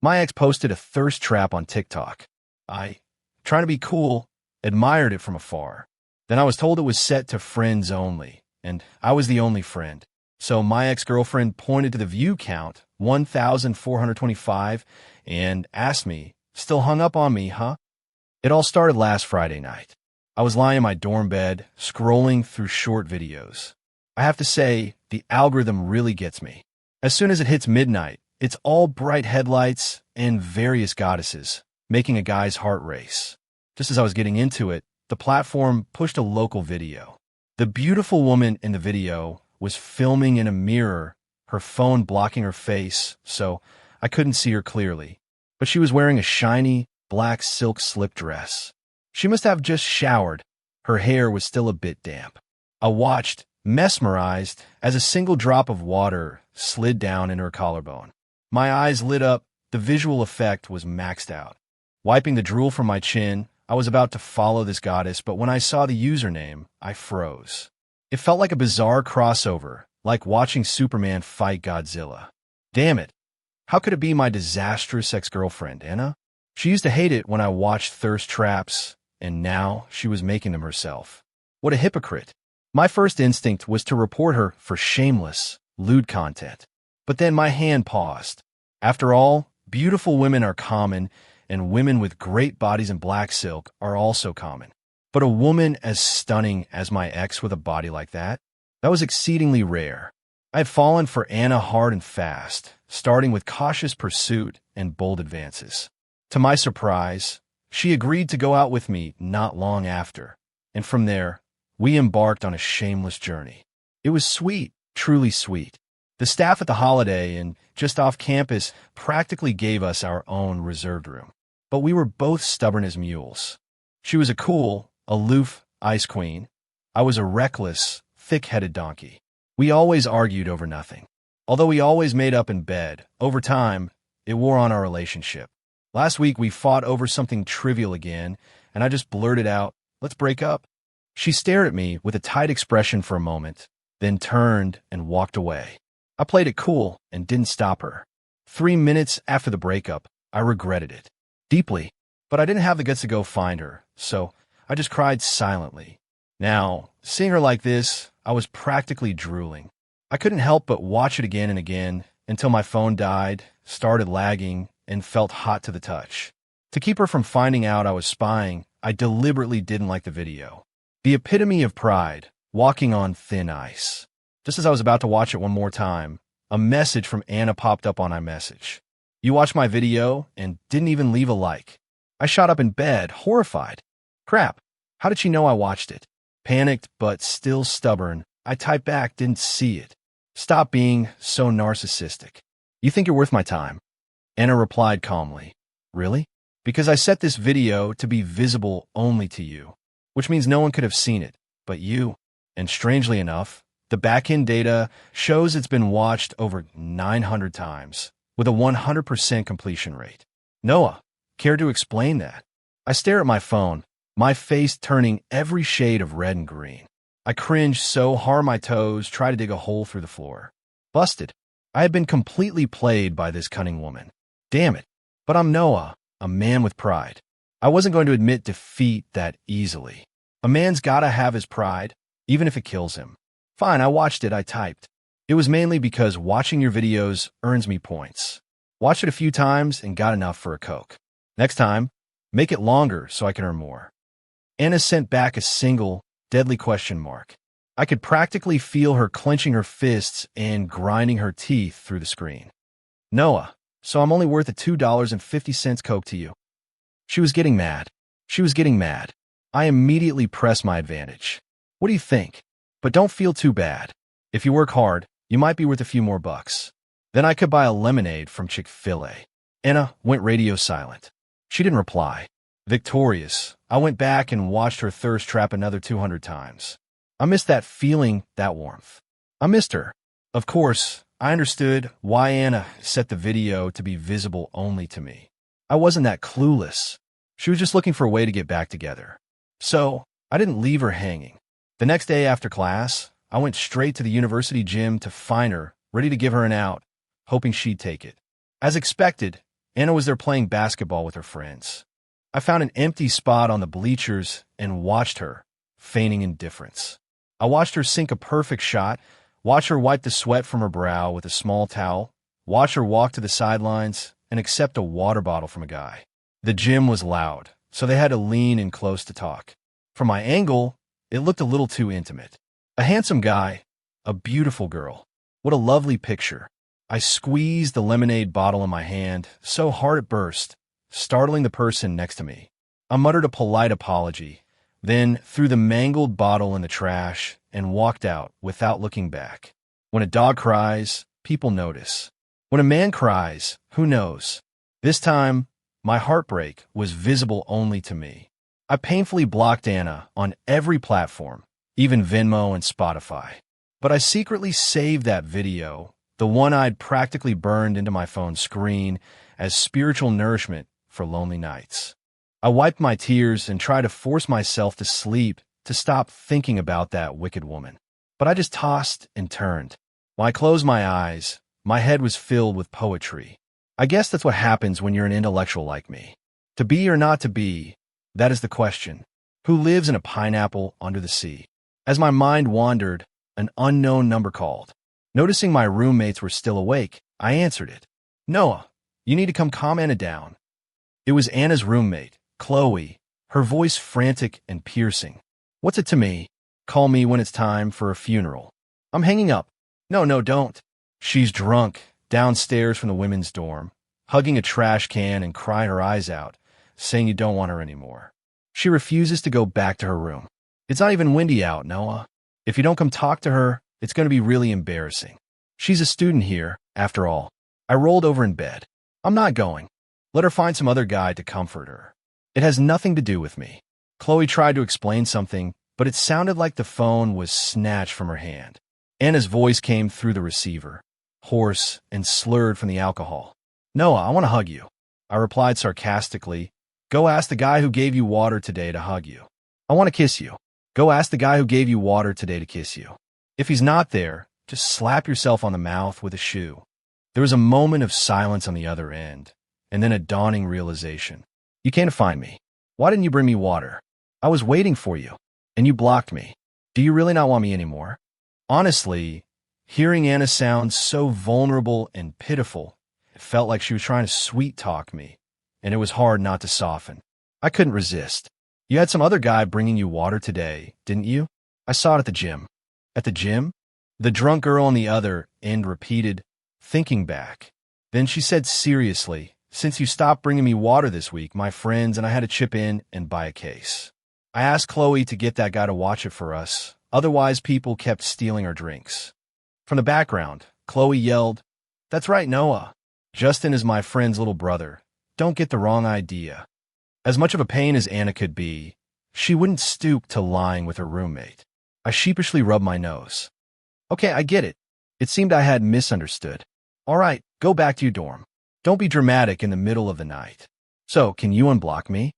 My ex posted a thirst trap on TikTok. I, trying to be cool, admired it from afar. Then I was told it was set to friends only, and I was the only friend. So my ex-girlfriend pointed to the view count, 1,425, and asked me, "Still hung up on me, huh?" It all started last Friday night. I was lying in my dorm bed, scrolling through short videos. I have to say, the algorithm really gets me. As soon as it hits midnight, it's all bright headlights and various goddesses, making a guy's heart race. Just as I was getting into it, the platform pushed a local video. The beautiful woman in the video was filming in a mirror, her phone blocking her face, so I couldn't see her clearly. But she was wearing a shiny, black silk slip dress. She must have just showered. Her hair was still a bit damp. I watched, mesmerized, as a single drop of water slid down in her collarbone. My eyes lit up. The visual effect was maxed out. Wiping the drool from my chin, I was about to follow this goddess, but when I saw the username, I froze. It felt like a bizarre crossover, like watching Superman fight Godzilla. Damn it. How could it be my disastrous ex-girlfriend, Anna? She used to hate it when I watched thirst traps, and now she was making them herself. What a hypocrite. My first instinct was to report her for shameless, lewd content. But then my hand paused. After all, beautiful women are common, and women with great bodies in black silk are also common. But a woman as stunning as my ex with a body like that was exceedingly rare. I had fallen for Anna hard and fast, starting with cautious pursuit and bold advances. To my surprise, she agreed to go out with me not long after, and from there, we embarked on a shameless journey. It was sweet, truly sweet. The staff at the Holiday and just off campus practically gave us our own reserved room. But we were both stubborn as mules. She was a cool, aloof ice queen. I was a reckless, thick-headed donkey. We always argued over nothing. Although we always made up in bed, over time, it wore on our relationship. Last week, we fought over something trivial again, and I just blurted out, "Let's break up." She stared at me with a tight expression for a moment, then turned and walked away. I played it cool and didn't stop her. 3 minutes after the breakup, I regretted it deeply, but I didn't have the guts to go find her, so I just cried silently. Now, seeing her like this, I was practically drooling. I couldn't help but watch it again and again until my phone died, started lagging, and felt hot to the touch. To keep her from finding out I was spying, I deliberately didn't like the video. The epitome of pride, walking on thin ice. Just as I was about to watch it one more time, a message from Anna popped up on iMessage. "You watched my video and didn't even leave a like." I shot up in bed, horrified. Crap, how did she know I watched it? Panicked, but still stubborn, I typed back, "Didn't see it." "Stop being so narcissistic. You think you're worth my time?" Anna replied calmly, "Really? Because I set this video to be visible only to you, which means no one could have seen it, but you. And strangely enough, the backend data shows it's been watched over 900 times, with a 100% completion rate." Noah, care to explain that? I stare at my phone, my face turning every shade of red and green. I cringe so hard my toes try to dig a hole through the floor. Busted. I had been completely played by this cunning woman. Damn it. But I'm Noah, a man with pride. I wasn't going to admit defeat that easily. A man's gotta have his pride, even if it kills him. Fine, I watched it, I typed. It was mainly because watching your videos earns me points. Watched it a few times and got enough for a Coke. Next time, make it longer so I can earn more. Anna sent back a single, deadly question mark. I could practically feel her clenching her fists and grinding her teeth through the screen. Noah, so I'm only worth a $2.50 Coke to you. She was getting mad. She was getting mad. I immediately pressed my advantage. What do you think? But don't feel too bad. If you work hard, you might be worth a few more bucks. Then I could buy a lemonade from Chick-fil-A. Anna went radio silent. She didn't reply. Victorious, I went back and watched her thirst trap another 200 times. I missed that feeling, that warmth. I missed her. Of course, I understood why Anna set the video to be visible only to me. I wasn't that clueless. She was just looking for a way to get back together. So, I didn't leave her hanging. The next day after class, I went straight to the university gym to find her, ready to give her an out, hoping she'd take it. As expected, Anna was there playing basketball with her friends. I found an empty spot on the bleachers and watched her, feigning indifference. I watched her sink a perfect shot, watch her wipe the sweat from her brow with a small towel, watch her walk to the sidelines, and accept a water bottle from a guy. The gym was loud, so they had to lean in close to talk. From my angle, it looked a little too intimate. A handsome guy, a beautiful girl. What a lovely picture. I squeezed the lemonade bottle in my hand so hard it burst, startling the person next to me. I muttered a polite apology, then threw the mangled bottle in the trash and walked out without looking back. When a dog cries, people notice. When a man cries, who knows? This time, my heartbreak was visible only to me. I painfully blocked Anna on every platform, even Venmo and Spotify. But I secretly saved that video, the one I'd practically burned into my phone screen, as spiritual nourishment for lonely nights. I wiped my tears and tried to force myself to sleep to stop thinking about that wicked woman. But I just tossed and turned. When I closed my eyes, my head was filled with poetry. I guess that's what happens when you're an intellectual like me. To be or not to be, that is the question. Who lives in a pineapple under the sea? As my mind wandered, an unknown number called. Noticing my roommates were still awake, I answered it. Noah, you need to come calm Anna down. It was Anna's roommate, Chloe, her voice frantic and piercing. What's it to me? Call me when it's time for a funeral. I'm hanging up. No, don't. She's drunk, downstairs from the women's dorm, hugging a trash can and crying her eyes out, saying you don't want her anymore. She refuses to go back to her room. It's not even windy out, Noah. If you don't come talk to her, it's going to be really embarrassing. She's a student here, after all. I rolled over in bed. I'm not going. Let her find some other guy to comfort her. It has nothing to do with me. Chloe tried to explain something, but it sounded like the phone was snatched from her hand. Anna's voice came through the receiver, hoarse and slurred from the alcohol. Noah, I want to hug you. I replied sarcastically. Go ask the guy who gave you water today to hug you. I want to kiss you. Go ask the guy who gave you water today to kiss you. If he's not there, just slap yourself on the mouth with a shoe. There was a moment of silence on the other end, and then a dawning realization. You came to find me. Why didn't you bring me water? I was waiting for you, and you blocked me. Do you really not want me anymore? Honestly, hearing Anna sound so vulnerable and pitiful, it felt like she was trying to sweet-talk me, and it was hard not to soften. I couldn't resist. You had some other guy bringing you water today, didn't you? I saw it at the gym. At the gym? The drunk girl on the other end repeated, thinking back. Then she said seriously, since you stopped bringing me water this week, my friends and I had to chip in and buy a case. I asked Chloe to get that guy to watch it for us, otherwise people kept stealing our drinks. From the background, Chloe yelled, That's right, Noah. Justin is my friend's little brother. Don't get the wrong idea. As much of a pain as Anna could be, she wouldn't stoop to lying with her roommate. I sheepishly rubbed my nose. Okay, I get it. It seemed I had misunderstood. All right, go back to your dorm. Don't be dramatic in the middle of the night. So, can you unblock me?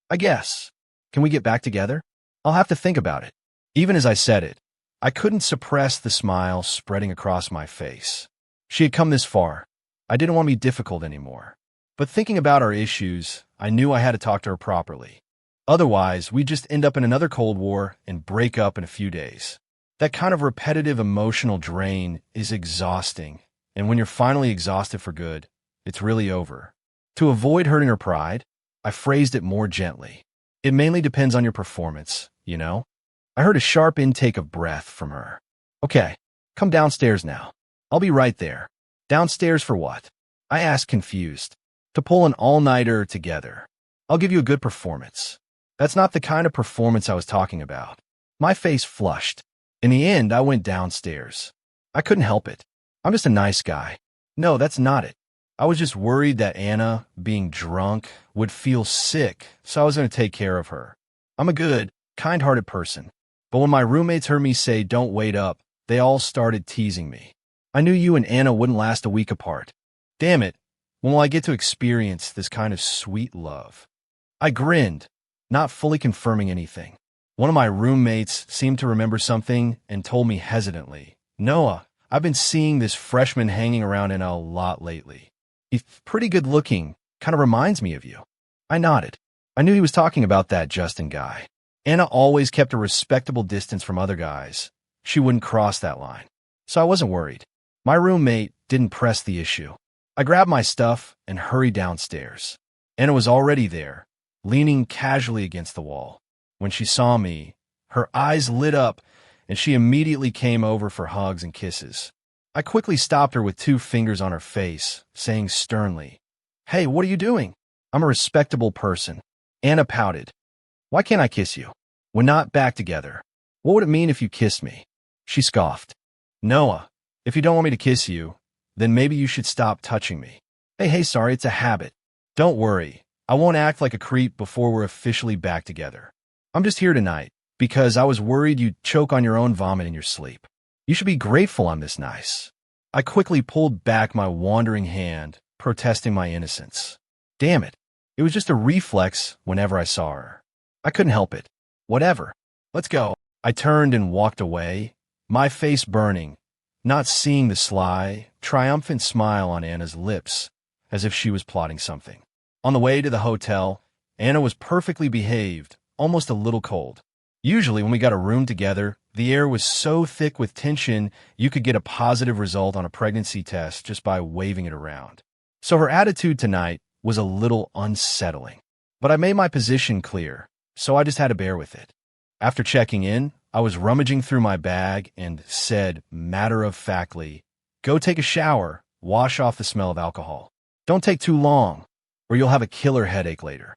I guess. Can we get back together? I'll have to think about it. Even as I said it, I couldn't suppress the smile spreading across my face. She had come this far. I didn't want to be difficult anymore. But thinking about our issues, I knew I had to talk to her properly. Otherwise, we'd just end up in another Cold War and break up in a few days. That kind of repetitive emotional drain is exhausting, and when you're finally exhausted for good, it's really over. To avoid hurting her pride, I phrased it more gently. It mainly depends on your performance, you know? I heard a sharp intake of breath from her. Okay, come downstairs now. I'll be right there. Downstairs for what? I asked, confused. To pull an all-nighter together. I'll give you a good performance. That's not the kind of performance I was talking about. My face flushed. In the end, I went downstairs. I couldn't help it. I'm just a nice guy. No, that's not it. I was just worried that Anna, being drunk, would feel sick, so I was going to take care of her. I'm a good, kind-hearted person. But when my roommates heard me say, don't wait up, they all started teasing me. I knew you and Anna wouldn't last a week apart. Damn it, when will I get to experience this kind of sweet love? I grinned, not fully confirming anything. One of my roommates seemed to remember something and told me hesitantly, Noah, I've been seeing this freshman hanging around in a lot lately. He's pretty good looking, Kind of reminds me of you. I nodded. I knew he was talking about that Justin guy. Anna always kept a respectable distance from other guys. She wouldn't cross that line. So I wasn't worried. My roommate didn't press the issue. I grabbed my stuff and hurried downstairs. Anna was already there, leaning casually against the wall. When she saw me, her eyes lit up, and she immediately came over for hugs and kisses. I quickly stopped her with 2 fingers on her face, saying sternly, "Hey, what are you doing? I'm a respectable person." Anna pouted. "Why can't I kiss you? We're not back together. What would it mean if you kissed me?" She scoffed. "Noah, if you don't want me to kiss you, then maybe you should stop touching me." Hey, sorry, it's a habit. Don't worry, I won't act like a creep before we're officially back together. I'm just here tonight because I was worried you'd choke on your own vomit in your sleep. You should be grateful I'm this nice. I quickly pulled back my wandering hand, protesting my innocence. Damn it, it was just a reflex whenever I saw her. I couldn't help it. Whatever. Let's go. I turned and walked away, my face burning, not seeing the sly, triumphant smile on Anna's lips, as if she was plotting something. On the way to the hotel, Anna was perfectly behaved, almost a little cold. Usually when we got a room together, the air was so thick with tension you could get a positive result on a pregnancy test just by waving it around. So her attitude tonight was a little unsettling. But I made my position clear, so I just had to bear with it. After checking in, I was rummaging through my bag and said matter-of-factly, "Go take a shower, wash off the smell of alcohol. Don't take too long, or you'll have a killer headache later."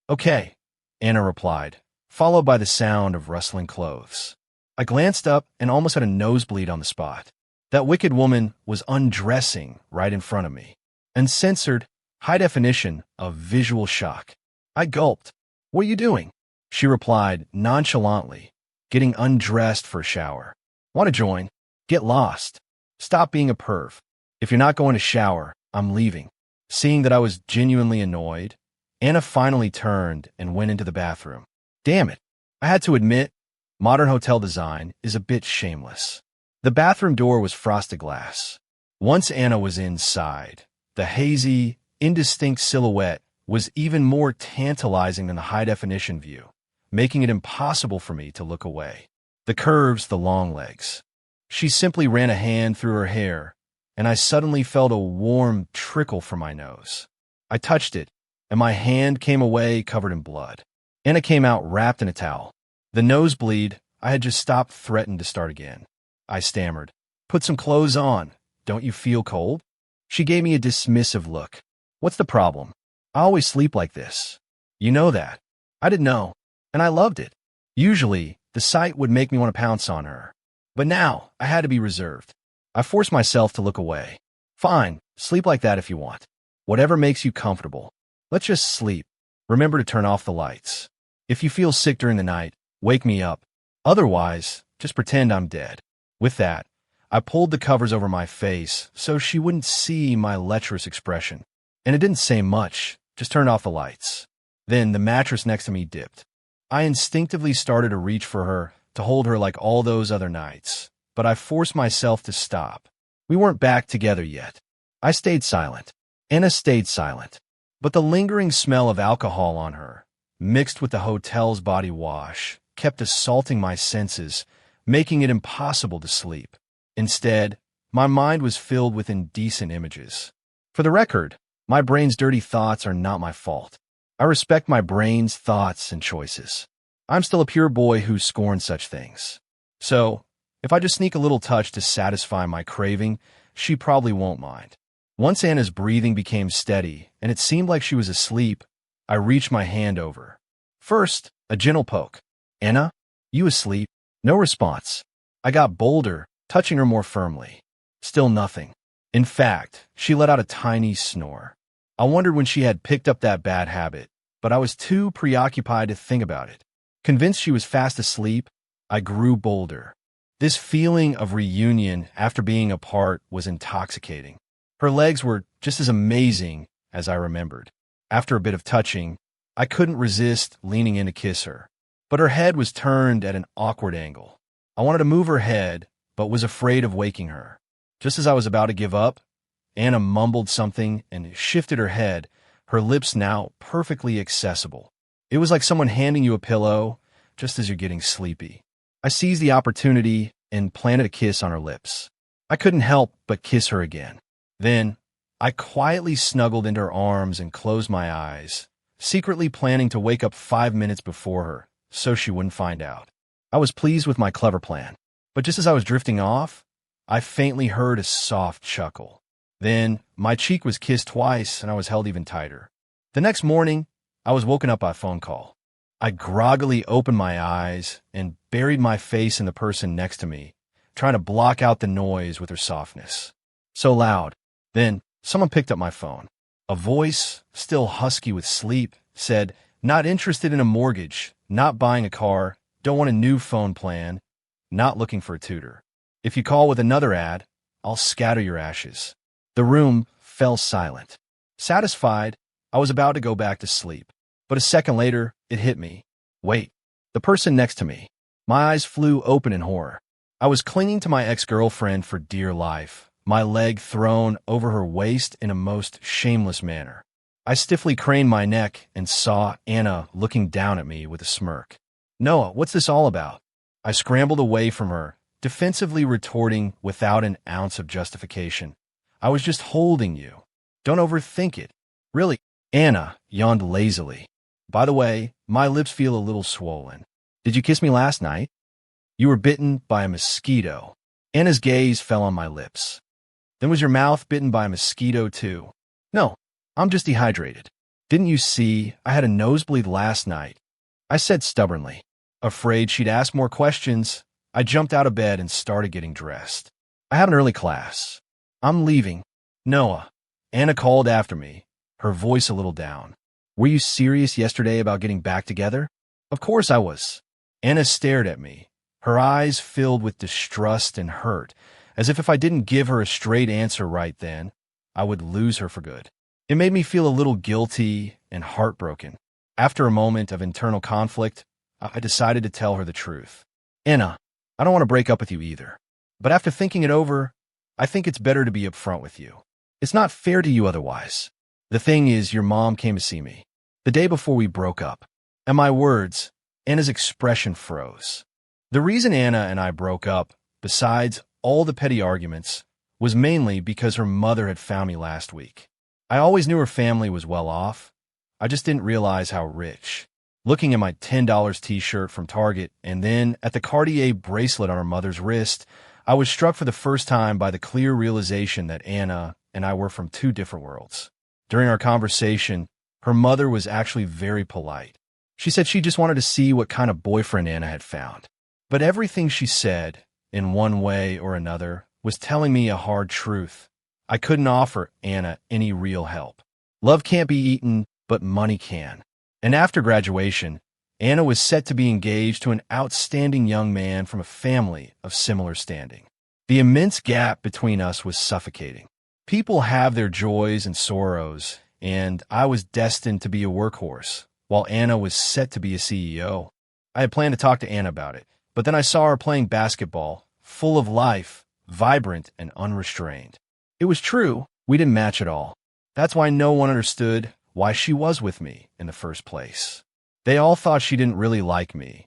"Okay," Anna replied, followed by the sound of rustling clothes. I glanced up and almost had a nosebleed on the spot. That wicked woman was undressing right in front of me. Uncensored, high definition of visual shock. I gulped. "What are you doing?" She replied nonchalantly, "Getting undressed for a shower." "Want to join? Get lost. Stop being a perv. If you're not going to shower, I'm leaving." Seeing that I was genuinely annoyed, Anna finally turned and went into the bathroom. Damn it. I had to admit, modern hotel design is a bit shameless. The bathroom door was frosted glass. Once Anna was inside, the hazy, indistinct silhouette was even more tantalizing than the high-definition view, making it impossible for me to look away. The curves, the long legs. She simply ran a hand through her hair, and I suddenly felt a warm trickle from my nose. I touched it, and my hand came away covered in blood. Anna came out wrapped in a towel. The nosebleed I had just stopped threatened to start again. I stammered, "Put some clothes on. Don't you feel cold?" She gave me a dismissive look. "What's the problem? I always sleep like this. You know that." I didn't know, and I loved it. Usually, the sight would make me want to pounce on her. But now, I had to be reserved. I forced myself to look away. "Fine, sleep like that if you want. Whatever makes you comfortable. Let's just sleep. Remember to turn off the lights. If you feel sick during the night, wake me up. Otherwise, just pretend I'm dead." With that, I pulled the covers over my face so she wouldn't see my lecherous expression. And it didn't say much, just turned off the lights. Then the mattress next to me dipped. I instinctively started to reach for her, to hold her like all those other nights, but I forced myself to stop. We weren't back together yet. I stayed silent. Anna stayed silent. But the lingering smell of alcohol on her, mixed with the hotel's body wash, kept assaulting my senses, making it impossible to sleep. Instead, my mind was filled with indecent images. For the record, my brain's dirty thoughts are not my fault. I respect my brain's thoughts and choices. I'm still a pure boy who scorns such things. So, if I just sneak a little touch to satisfy my craving, she probably won't mind. Once Anna's breathing became steady, and it seemed like she was asleep, I reached my hand over. First, a gentle poke. "Anna, you asleep?" No response. I got bolder, touching her more firmly. Still nothing. In fact, she let out a tiny snore. I wondered when she had picked up that bad habit, but I was too preoccupied to think about it. Convinced she was fast asleep, I grew bolder. This feeling of reunion after being apart was intoxicating. Her legs were just as amazing as I remembered. After a bit of touching, I couldn't resist leaning in to kiss her. But her head was turned at an awkward angle. I wanted to move her head, but was afraid of waking her. Just as I was about to give up, Anna mumbled something and shifted her head, her lips now perfectly accessible. It was like someone handing you a pillow just as you're getting sleepy. I seized the opportunity and planted a kiss on her lips. I couldn't help but kiss her again. Then, I quietly snuggled into her arms and closed my eyes, secretly planning to wake up 5 minutes before her so she wouldn't find out. I was pleased with my clever plan, but just as I was drifting off, I faintly heard a soft chuckle. Then, my cheek was kissed twice and I was held even tighter. The next morning, I was woken up by a phone call. I groggily opened my eyes and buried my face in the person next to me, trying to block out the noise with her softness. So loud. Then, someone picked up my phone. A voice, still husky with sleep, said, "Not interested in a mortgage, not buying a car, don't want a new phone plan, not looking for a tutor. If you call with another ad, I'll scatter your ashes." The room fell silent. Satisfied, I was about to go back to sleep. But a second later, it hit me. Wait, the person next to me. My eyes flew open in horror. I was clinging to my ex-girlfriend for dear life, my leg thrown over her waist in a most shameless manner. I stiffly craned my neck and saw Anna looking down at me with a smirk. "Noah, what's this all about?" I scrambled away from her, defensively retorting without an ounce of justification. "I was just holding you. Don't overthink it." "Really?" Anna yawned lazily. "By the way, my lips feel a little swollen. Did you kiss me last night?" "You were bitten by a mosquito." Anna's gaze fell on my lips. "Then was your mouth bitten by a mosquito too?" "No, I'm just dehydrated." "Didn't you see I had a nosebleed last night?" I said stubbornly. Afraid she'd ask more questions, I jumped out of bed and started getting dressed. "I have an early class. I'm leaving." "Noah," Anna called after me, her voice a little down. "Were you serious yesterday about getting back together?" "Of course I was." Anna stared at me, her eyes filled with distrust and hurt, as if I didn't give her a straight answer right then, I would lose her for good. It made me feel a little guilty and heartbroken. After a moment of internal conflict, I decided to tell her the truth. "Anna, I don't want to break up with you either. But after thinking it over, I think it's better to be upfront with you. It's not fair to you otherwise. The thing is, your mom came to see me the day before we broke up." At my words, Anna's expression froze. The reason Anna and I broke up, besides all the petty arguments, was mainly because her mother had found me last week. I always knew her family was well off. I just didn't realize how rich. Looking at my $10 t-shirt from Target and then at the Cartier bracelet on her mother's wrist, I was struck for the first time by the clear realization that Anna and I were from two different worlds. During our conversation, her mother was actually very polite. She said she just wanted to see what kind of boyfriend Anna had found. But everything she said, in one way or another, was telling me a hard truth. I couldn't offer Anna any real help. Love can't be eaten, but money can. And after graduation, Anna was set to be engaged to an outstanding young man from a family of similar standing. The immense gap between us was suffocating. People have their joys and sorrows, and I was destined to be a workhorse, while Anna was set to be a CEO. I had planned to talk to Anna about it, but then I saw her playing basketball, full of life, vibrant and unrestrained. It was true, we didn't match at all. That's why no one understood why she was with me in the first place. They all thought she didn't really like me,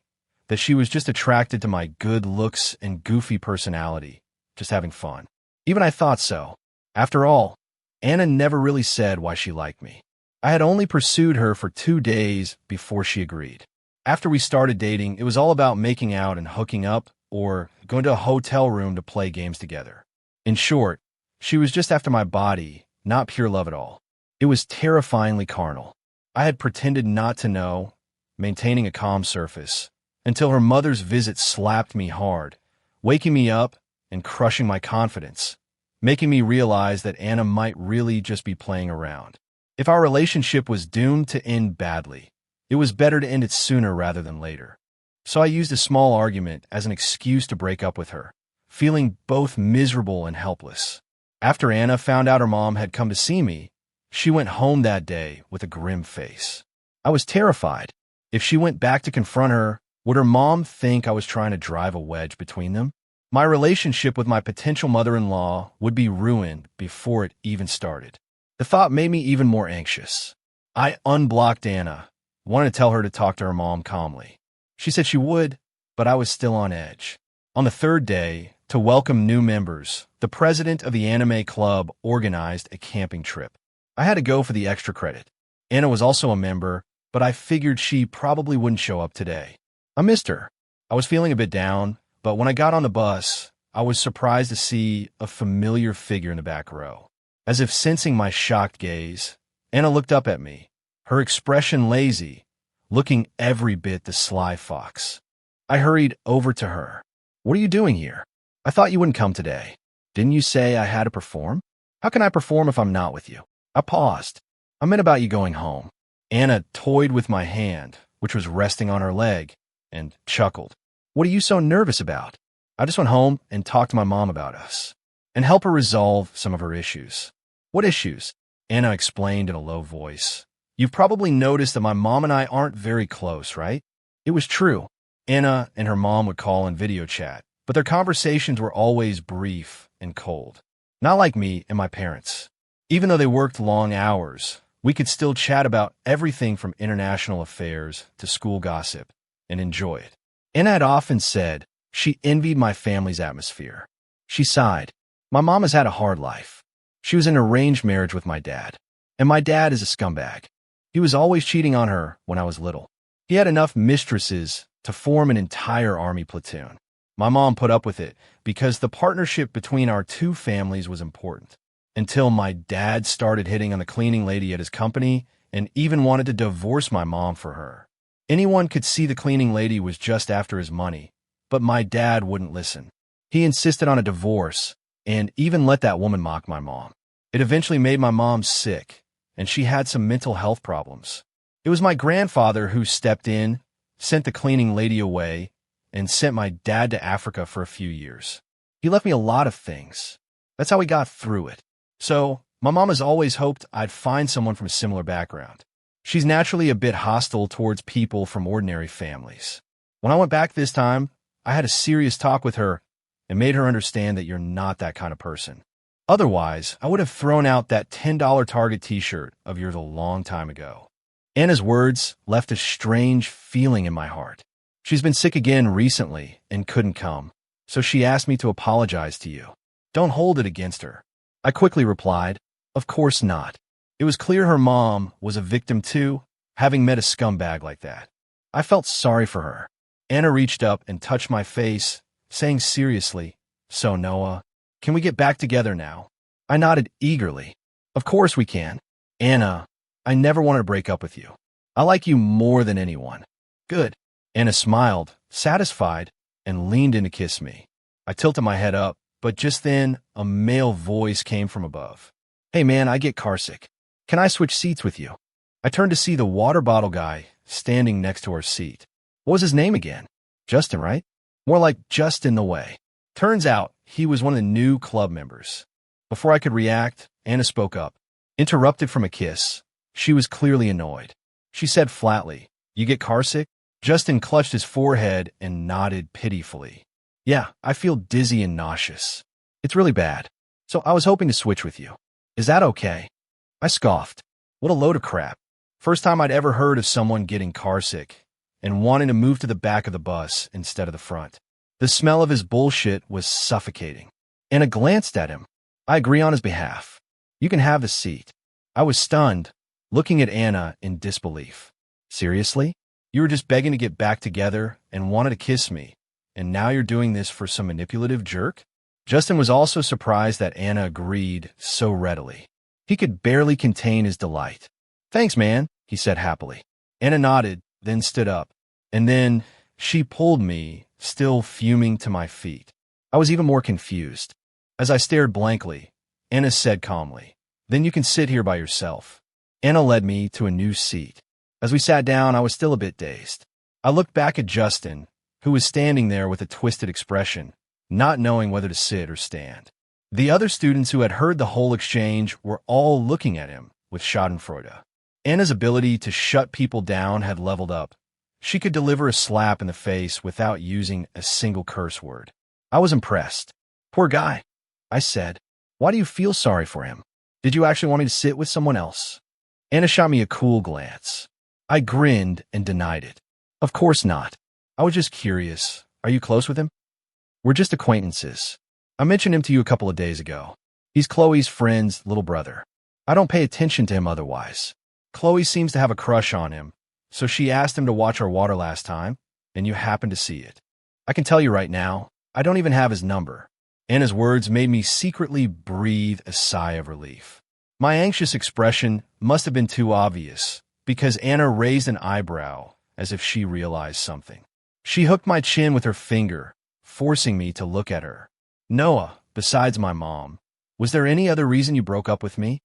that she was just attracted to my good looks and goofy personality, just having fun. Even I thought so. After all, Anna never really said why she liked me. I had only pursued her for 2 days before she agreed. After we started dating, it was all about making out and hooking up, or going to a hotel room to play games together. In short, she was just after my body, not pure love at all. It was terrifyingly carnal. I had pretended not to know, maintaining a calm surface, until her mother's visit slapped me hard, waking me up and crushing my confidence, making me realize that Anna might really just be playing around. If our relationship was doomed to end badly, it was better to end it sooner rather than later. So I used a small argument as an excuse to break up with her, feeling both miserable and helpless. After Anna found out her mom had come to see me, she went home that day with a grim face. I was terrified. If she went back to confront her, would her mom think I was trying to drive a wedge between them? My relationship with my potential mother-in-law would be ruined before it even started. The thought made me even more anxious. I unblocked Anna, wanted to tell her to talk to her mom calmly. She said she would, but I was still on edge. On the third day, to welcome new members, the president of the anime club organized a camping trip. I had to go for the extra credit. Anna was also a member, but I figured she probably wouldn't show up today. I missed her. I was feeling a bit down, but when I got on the bus, I was surprised to see a familiar figure in the back row. As if sensing my shocked gaze, Anna looked up at me, her expression lazy, looking every bit the sly fox. I hurried over to her. "What are you doing here? I thought you wouldn't come today. Didn't you say I had to perform? How can I perform if I'm not with you?" I paused. "I meant about you going home." Anna toyed with my hand, which was resting on her leg, and chuckled. "What are you so nervous about? I just went home and talked to my mom about us, and help her resolve some of her issues." "What issues?" Anna explained in a low voice. "You've probably noticed that my mom and I aren't very close, right?" It was true. Anna and her mom would call and video chat, but their conversations were always brief and cold. Not like me and my parents. Even though they worked long hours, we could still chat about everything from international affairs to school gossip and enjoy it. Anna had often said she envied my family's atmosphere. She sighed. "My mom has had a hard life. She was in an arranged marriage with my dad, and my dad is a scumbag. He was always cheating on her when I was little. He had enough mistresses to form an entire army platoon. My mom put up with it because the partnership between our two families was important, until my dad started hitting on the cleaning lady at his company and even wanted to divorce my mom for her. Anyone could see the cleaning lady was just after his money, but my dad wouldn't listen. He insisted on a divorce and even let that woman mock my mom. It eventually made my mom sick, and she had some mental health problems. It was my grandfather who stepped in, sent the cleaning lady away, and sent my dad to Africa for a few years. He left me a lot of things. That's how we got through it. So, my mom has always hoped I'd find someone from a similar background. She's naturally a bit hostile towards people from ordinary families. When I went back this time, I had a serious talk with her and made her understand that you're not that kind of person. Otherwise, I would have thrown out that $10 Target t-shirt of yours a long time ago." Anna's words left a strange feeling in my heart. She's been sick again recently and couldn't come, so she asked me to apologize to you. Don't hold it against her. I quickly replied, "Of course not." It was clear her mom was a victim too, having met a scumbag like that. I felt sorry for her. Anna reached up and touched my face, saying seriously, "So Noah, can we get back together now?" I nodded eagerly. "Of course we can. Anna, I never wanted to break up with you. I like you more than anyone." "Good." Anna smiled, satisfied, and leaned in to kiss me. I tilted my head up, but just then, a male voice came from above. "Hey man, I get carsick. Can I switch seats with you?" I turned to see the water bottle guy standing next to our seat. What was his name again? Justin, right? More like just in the way. Turns out, he was one of the new club members. Before I could react, Anna spoke up. Interrupted from a kiss, she was clearly annoyed. She said flatly, "You get carsick?" Justin clutched his forehead and nodded pitifully. "Yeah, I feel dizzy and nauseous. It's really bad. So I was hoping to switch with you. Is that okay?" I scoffed. What a load of crap. First time I'd ever heard of someone getting carsick and wanting to move to the back of the bus instead of the front. The smell of his bullshit was suffocating. Anna glanced at him. "I agree on his behalf. You can have the seat." I was stunned, looking at Anna in disbelief. "Seriously? You were just begging to get back together and wanted to kiss me, and now you're doing this for some manipulative jerk?" Justin was also surprised that Anna agreed so readily. He could barely contain his delight. "Thanks, man," he said happily. Anna nodded, then stood up, and then she pulled me, still fuming, to my feet. I was even more confused. As I stared blankly, Anna said calmly, "Then you can sit here by yourself." Anna led me to a new seat. As we sat down, I was still a bit dazed. I looked back at Justin, who was standing there with a twisted expression, not knowing whether to sit or stand. The other students who had heard the whole exchange were all looking at him with schadenfreude. Anna's ability to shut people down had leveled up. She could deliver a slap in the face without using a single curse word. I was impressed. "Poor guy," I said. "Why do you feel sorry for him? Did you actually want me to sit with someone else?" Anna shot me a cool glance. I grinned and denied it. Of course not. I was just curious. Are you close with him? We're just acquaintances. I mentioned him to you a couple of days ago. He's Chloe's friend's little brother. I don't pay attention to him otherwise. Chloe seems to have a crush on him, so she asked him to watch our water last time, and you happened to see it. I can tell you right now, I don't even have his number. Anna's words made me secretly breathe a sigh of relief. My anxious expression must have been too obvious, because Anna raised an eyebrow as if she realized something. She hooked my chin with her finger, forcing me to look at her. Noah, besides my mom, was there any other reason you broke up with me?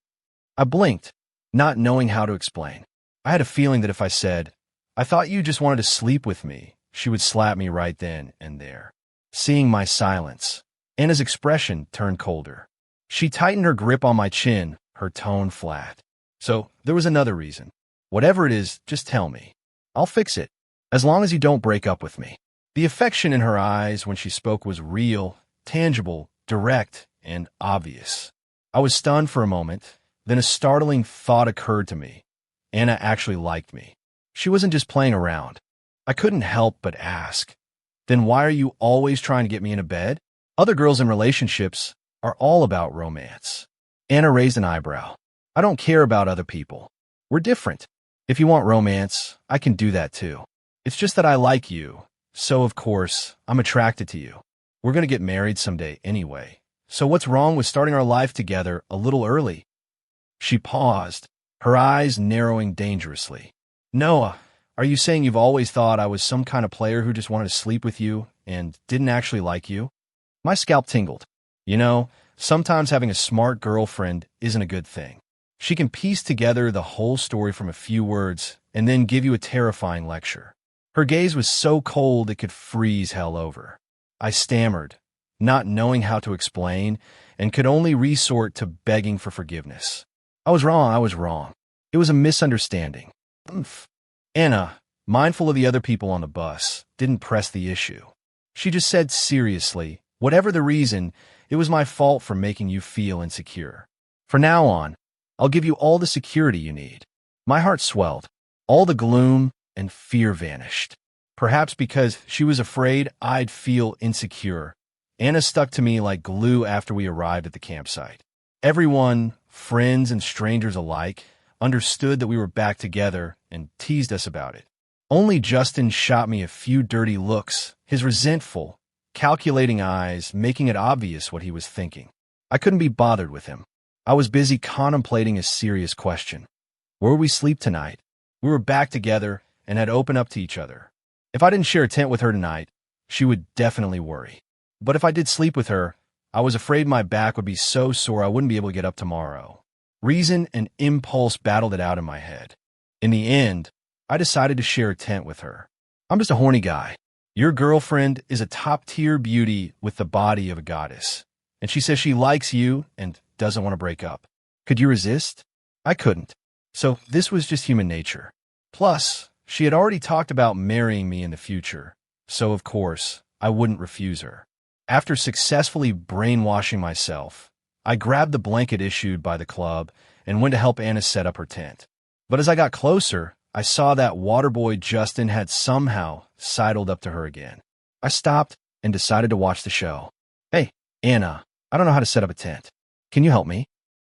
I blinked, not knowing how to explain. I had a feeling that if I said, I thought you just wanted to sleep with me, she would slap me right then and there. Seeing my silence, Anna's expression turned colder. She tightened her grip on my chin, her tone flat. So, there was another reason. Whatever it is, just tell me. I'll fix it, as long as you don't break up with me. The affection in her eyes when she spoke was real, tangible, direct, and obvious. I was stunned for a moment, then a startling thought occurred to me. Anna actually liked me. She wasn't just playing around. I couldn't help but ask, then why are you always trying to get me into bed? Other girls in relationships are all about romance. Anna raised an eyebrow. I don't care about other people. We're different. If you want romance, I can do that too. It's just that I like you, so of course, I'm attracted to you. We're going to get married someday anyway. So what's wrong with starting our life together a little early? She paused, her eyes narrowing dangerously. Noah, are you saying you've always thought I was some kind of player who just wanted to sleep with you and didn't actually like you? My scalp tingled. You know, sometimes having a smart girlfriend isn't a good thing. She can piece together the whole story from a few words and then give you a terrifying lecture. Her gaze was so cold it could freeze hell over. I stammered, not knowing how to explain, and could only resort to begging for forgiveness. I was wrong. It was a misunderstanding. Anna, mindful of the other people on the bus, didn't press the issue. She just said seriously, whatever the reason, it was my fault for making you feel insecure. From now on, I'll give you all the security you need. My heart swelled. All the gloom and fear vanished. Perhaps because she was afraid I'd feel insecure, Anna stuck to me like glue after we arrived at the campsite. Everyone, friends and strangers alike, understood that we were back together and teased us about it. Only Justin shot me a few dirty looks, his resentful, calculating eyes making it obvious what he was thinking. I couldn't be bothered with him. I was busy contemplating a serious question. Where would we sleep tonight? We were back together and had opened up to each other. If I didn't share a tent with her tonight, she would definitely worry. But if I did sleep with her, I was afraid my back would be so sore I wouldn't be able to get up tomorrow. Reason and impulse battled it out in my head. In the end, I decided to share a tent with her. I'm just a horny guy. Your girlfriend is a top-tier beauty with the body of a goddess, and she says she likes you and doesn't want to break up. Could you resist? I couldn't. So this was just human nature. Plus, she had already talked about marrying me in the future, so of course, I wouldn't refuse her. After successfully brainwashing myself, I grabbed the blanket issued by the club and went to help Anna set up her tent. But as I got closer, I saw that waterboy Justin had somehow sidled up to her again. I stopped and decided to watch the show. Hey, Anna, I don't know how to set up a tent. Can you help me?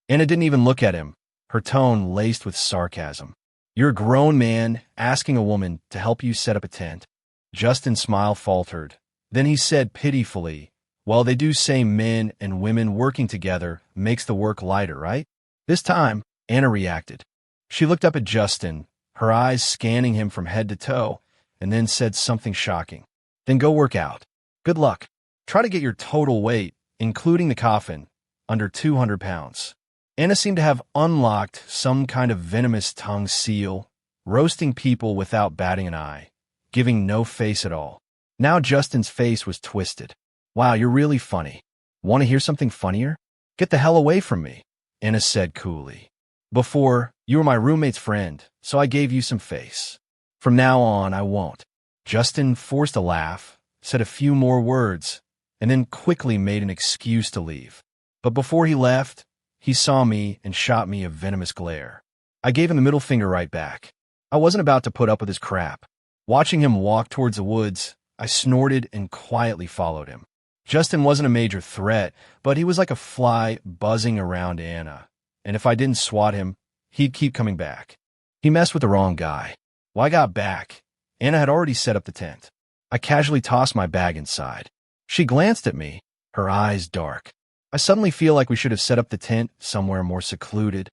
Anna didn't even look at him, her tone laced with sarcasm. You're a grown man asking a woman to help you set up a tent. Justin's smile faltered. Then he said pitifully, well, they do say men and women working together makes the work lighter, right? This time, Anna reacted. She looked up at Justin, her eyes scanning him from head to toe, and then said something shocking. Then go work out. Good luck. Try to get your total weight, including the coffin, under 200 pounds. Anna seemed to have unlocked some kind of venomous tongue seal, roasting people without batting an eye, giving no face at all. Now Justin's face was twisted. Wow, you're really funny. Want to hear something funnier? Get the hell away from me, Anna said coolly. Before, you were my roommate's friend, so I gave you some face. From now on, I won't. Justin forced a laugh, said a few more words, and then quickly made an excuse to leave. But before he left, he saw me and shot me a venomous glare. I gave him the middle finger right back. I wasn't about to put up with his crap. Watching him walk towards the woods, I snorted and quietly followed him. Justin wasn't a major threat, but he was like a fly buzzing around Anna, and if I didn't swat him, he'd keep coming back. He messed with the wrong guy. When I got back, Anna had already set up the tent. I casually tossed my bag inside. She glanced at me, her eyes dark. I suddenly feel like we should have set up the tent somewhere more secluded.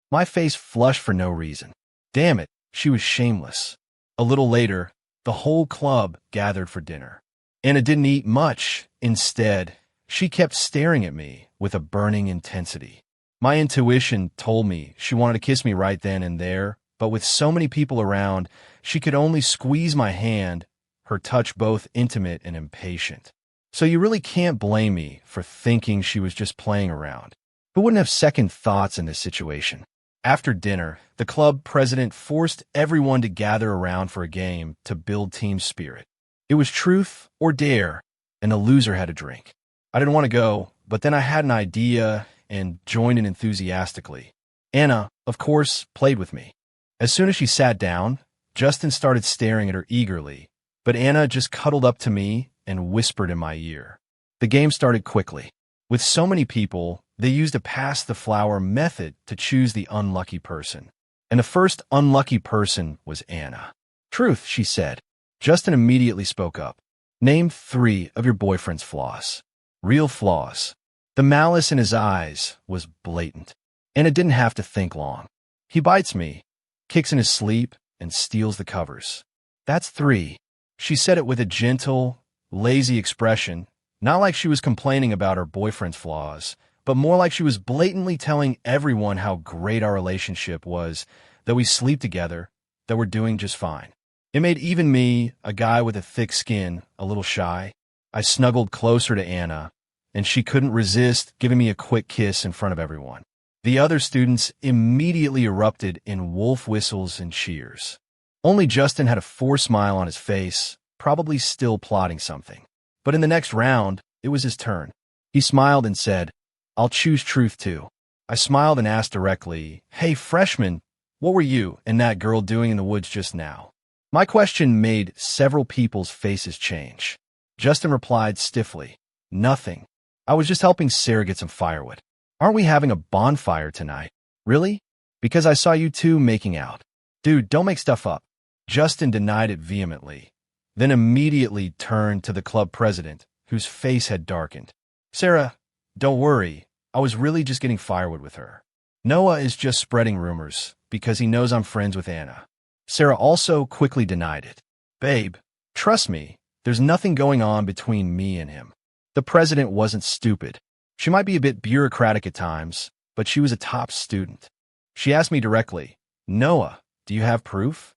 My face flushed for no reason. Damn it, she was shameless. A little later, the whole club gathered for dinner. Anna didn't eat much. Instead, she kept staring at me with a burning intensity. My intuition told me she wanted to kiss me right then and there, but with so many people around, she could only squeeze my hand, her touch both intimate and impatient. So you really can't blame me for thinking she was just playing around. Who wouldn't have second thoughts in this situation? After dinner, the club president forced everyone to gather around for a game to build team spirit. It was truth or dare, and the loser had a drink. I didn't want to go, but then I had an idea and joined in enthusiastically. Anna, of course, played with me. As soon as she sat down, Justin started staring at her eagerly, but Anna just cuddled up to me and whispered in my ear. The game started quickly. With so many people, they used a pass-the-flower method to choose the unlucky person. And the first unlucky person was Anna. Truth, she said. Justin immediately spoke up. Name 3 of your boyfriend's flaws. Real flaws. The malice in his eyes was blatant. Anna didn't have to think long. He bites me, kicks in his sleep, and steals the covers. That's 3. She said it with a gentle, lazy expression, not like she was complaining about her boyfriend's flaws, but more like she was blatantly telling everyone how great our relationship was, that we sleep together, that we're doing just fine. It made even me, a guy with a thick skin, a little shy. I snuggled closer to Anna, and she couldn't resist giving me a quick kiss in front of everyone. The other students immediately erupted in wolf whistles and cheers. Only Justin had a forced smile on his face, probably still plotting something. But in the next round, it was his turn. He smiled and said, "I'll choose truth too." I smiled and asked directly, "Hey, freshman, what were you and that girl doing in the woods just now?" My question made several people's faces change. Justin replied stiffly, "Nothing. I was just helping Sarah get some firewood." "Aren't we having a bonfire tonight?" "Really?" "Because I saw you two making out." "Dude, don't make stuff up." Justin denied it vehemently, then immediately turned to the club president, whose face had darkened. "Sarah, don't worry. I was really just getting firewood with her. Noah is just spreading rumors because he knows I'm friends with Anna." Sarah also quickly denied it. "Babe, trust me, there's nothing going on between me and him." The president wasn't stupid. She might be a bit bureaucratic at times, but she was a top student. She asked me directly, "Noah, do you have proof?"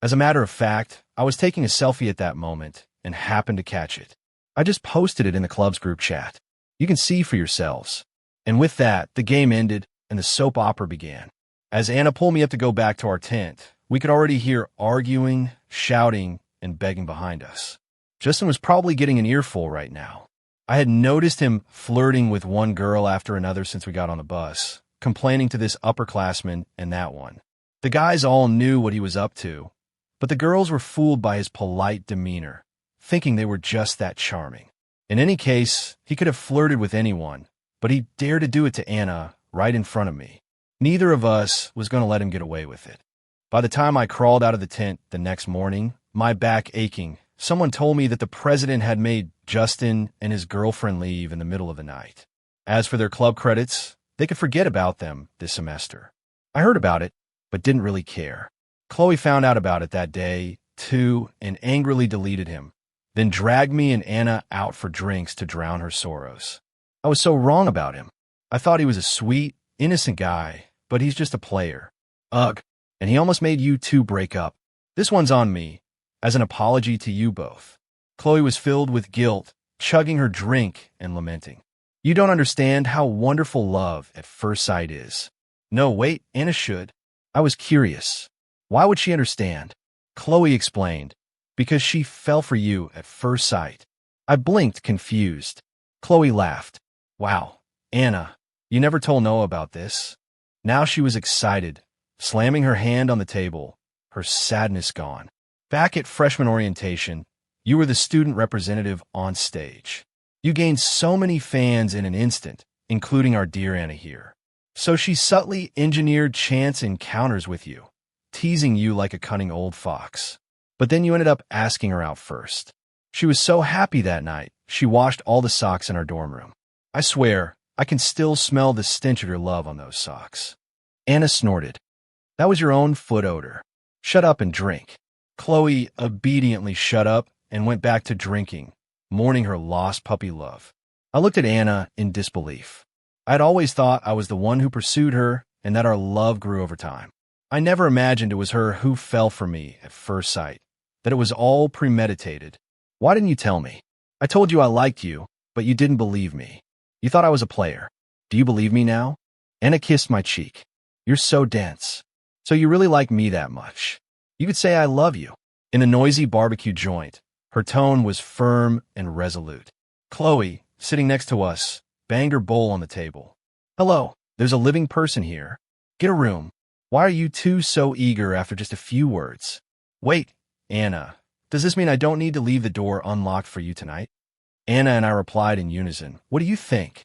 As a matter of fact, I was taking a selfie at that moment and happened to catch it. I just posted it in the club's group chat. You can see for yourselves. And with that, the game ended and the soap opera began. As Anna pulled me up to go back to our tent, we could already hear arguing, shouting, and begging behind us. Justin was probably getting an earful right now. I had noticed him flirting with one girl after another since we got on the bus, complaining to this upperclassman and that one. The guys all knew what he was up to, but the girls were fooled by his polite demeanor, thinking they were just that charming. In any case, he could have flirted with anyone, but he dared to do it to Anna right in front of me. Neither of us was going to let him get away with it. By the time I crawled out of the tent the next morning, my back aching, someone told me that the president had made Justin and his girlfriend leave in the middle of the night. As for their club credits, they could forget about them this semester. I heard about it, but didn't really care. Chloe found out about it that day, too, and angrily deleted him, then dragged me and Anna out for drinks to drown her sorrows. I was so wrong about him. I thought he was a sweet, innocent guy, but he's just a player. Ugh, and he almost made you two break up. This one's on me, as an apology to you both. Chloe was filled with guilt, chugging her drink and lamenting. You don't understand how wonderful love at first sight is. No, wait, Anna should. I was curious. Why would she understand? Chloe explained, because she fell for you at first sight. I blinked, confused. Chloe laughed. Wow, Anna, you never told Noah about this. Now she was excited, slamming her hand on the table, her sadness gone. Back at freshman orientation, you were the student representative on stage. You gained so many fans in an instant, including our dear Anna here. So she subtly engineered chance encounters with you, teasing you like a cunning old fox. But then you ended up asking her out first. She was so happy that night, she washed all the socks in our dorm room. I swear, I can still smell the stench of your love on those socks. Anna snorted. That was your own foot odor. Shut up and drink. Chloe obediently shut up and went back to drinking, mourning her lost puppy love. I looked at Anna in disbelief. I had always thought I was the one who pursued her and that our love grew over time. I never imagined it was her who fell for me at first sight, that it was all premeditated. Why didn't you tell me? I told you I liked you, but you didn't believe me. You thought I was a player. Do you believe me now? Anna kissed my cheek. You're so dense. So you really like me that much. You could say I love you. In a noisy barbecue joint, her tone was firm and resolute. Chloe, sitting next to us, banged her bowl on the table. Hello, there's a living person here. Get a room. Why are you two so eager after just a few words? Wait, Anna, does this mean I don't need to leave the door unlocked for you tonight? Anna and I replied in unison. What do you think?